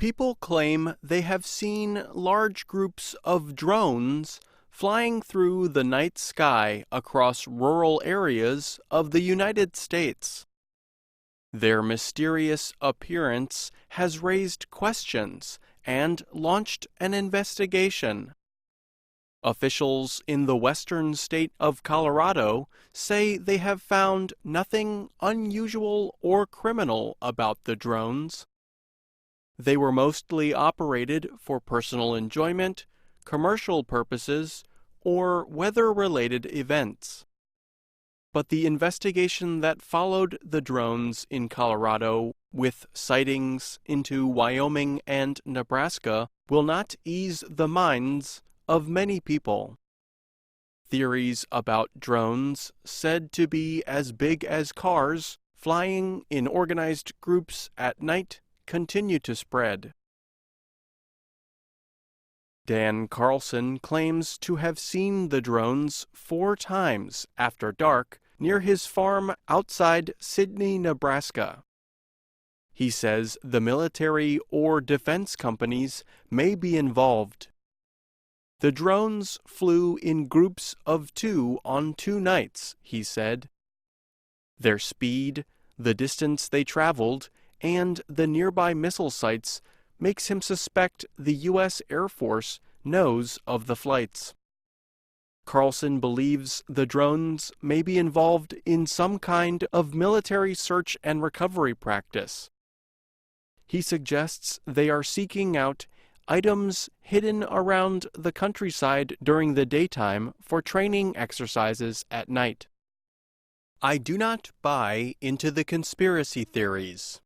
People claim they have seen large groups of drones flying through the night sky across rural areas of the United States. Their mysterious appearance has raised questions and launched an investigation. Officials in the western state of Colorado say they have found nothing unusual or criminal about the drones. They were mostly operated for personal enjoyment, commercial purposes, or weather-related events. But the investigation that followed the drones in Colorado with sightings into Wyoming and Nebraska will not ease the minds of many people. Theories about drones said to be as big as cars flying in organized groups at night continue to spread. Dan Carlson claims to have seen the drones 4 times after dark near his farm outside Sidney, Nebraska. He says the military or defense companies may be involved. The drones flew in groups of 2 on 2 nights, he said. Their speed, the distance they traveled, and the nearby missile sites makes him suspect the U.S. Air Force knows of the flights. Carlson believes the drones may be involved in some kind of military search and recovery practice. He suggests they are seeking out items hidden around the countryside during the daytime for training exercises at night. I do not buy into the conspiracy theories.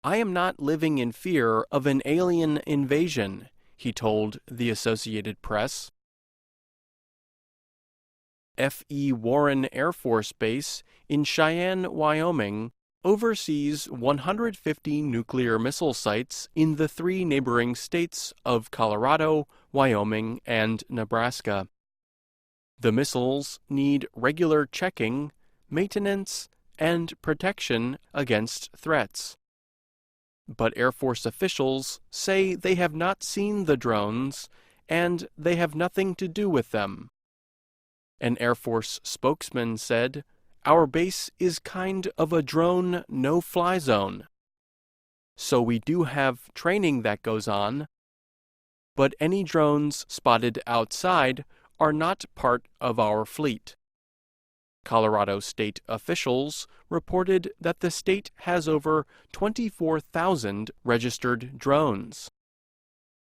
I am not living in fear of an alien invasion, he told the Associated Press. F.E. Warren Air Force Base in Cheyenne, Wyoming, oversees 150 nuclear missile sites in the 3 neighboring states of Colorado, Wyoming, and Nebraska. The missiles need regular checking, maintenance, and protection against threats. But Air Force officials say they have not seen the drones and they have nothing to do with them. An Air Force spokesman said, "Our base is kind of a drone no-fly zone. So we do have training that goes on, but any drones spotted outside are not part of our fleet." Colorado state officials reported that the state has over 24,000 registered drones.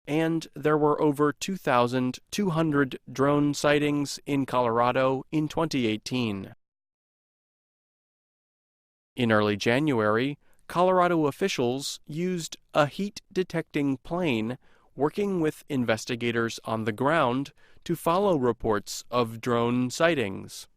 And there were over 2,200 drone sightings in Colorado in 2018. In early January, Colorado officials used a heat-detecting plane working with investigators on the ground to follow reports of drone sightings.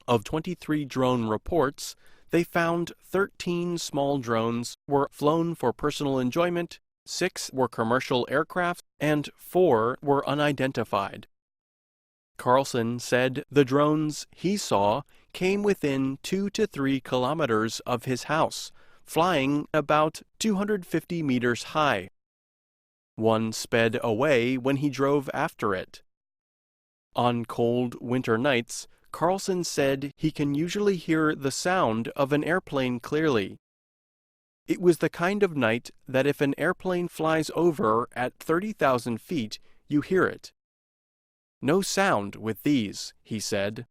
Of 23 drone reports, they found 13 small drones were flown for personal enjoyment, 6 were commercial aircraft, and 4 were unidentified. Carlson said the drones he saw came within 2 to 3 kilometers of his house, flying about 250 meters high. One sped away when he drove after it. On cold winter nights, Carlson said he can usually hear the sound of an airplane clearly. It was the kind of night that if an airplane flies over at 30,000 feet, you hear it. No sound with these, he said.